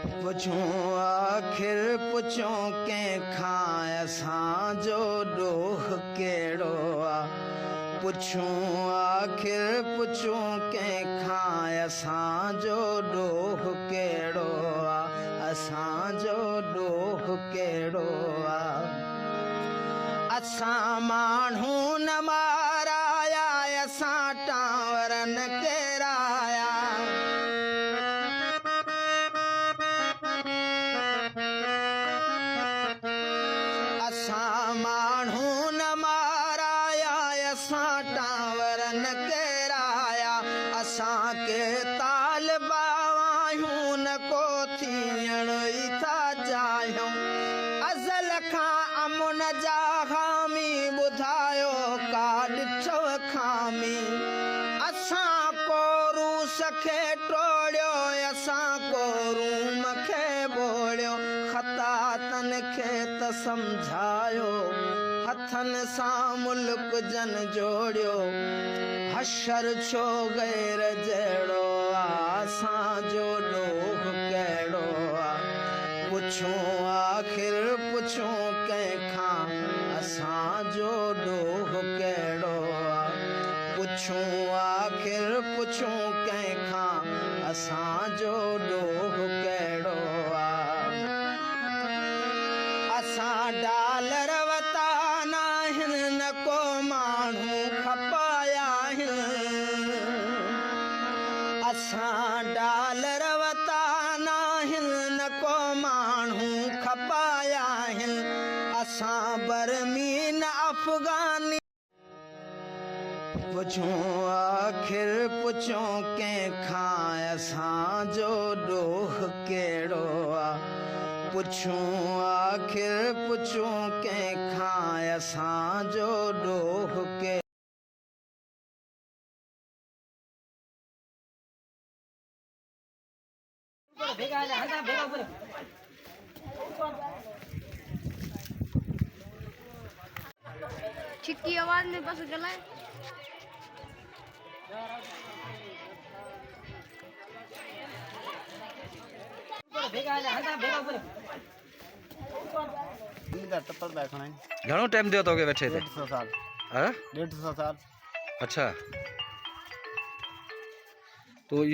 पुछूं आखिर पुछूं कंहिंखां असांजो ॾोह कहिड़ो आहे। पुछूं आखिर पुछूं कंहिंखां असांजो ॾोह कहिड़ो आहे। असांजो ॾोह कहिड़ो आहे। असां माण्हू न माराया असां टांवर न केराया। असां माण्हू न माराया असां टांवर न केराया। असांखे तालिबा आहियूं न को थियण ई था चाहियूं। अज़ल खां अमुन जा हामी ॿुधायो का ॾिठव खामी। असां को रूस खे टोड़ियो असां को रूम खे ॿोड़ियो। ख़तातन खे त सम्झायो हथनि सां मुल्क जन जोड़ियो। हशर छो गैर जहिड़ो आहे। असांजो ॾोह कहिड़ो आहे। पुछूं आखिर पुछूं कंहिंखां असांजो ॾोह कहिड़ो आहे। पुछूं आखिर पुछूं कंहिंखां असांजो ॾोह कहिड़ो आहे। असां डालर वता नाहिनि न को माण्हू खपाया आहिनि। असां डालर वता नाहिनि न को माण्हू खपाया आहिनि। असां बर्मी न अफ़गानी। पुछूं आखिर पुछूं कंहिंखां असांजो ॾोह कहिड़ो आहे। पुछूं आखिर पुछूं कंहिंखां असांजो ॾोह कहिड़ो। छिक्की आवाज में बस गलाए। घणो टाइम थियो तोखे वेठे ते? 150 साल। हाँ 150 साल। अच्छा तो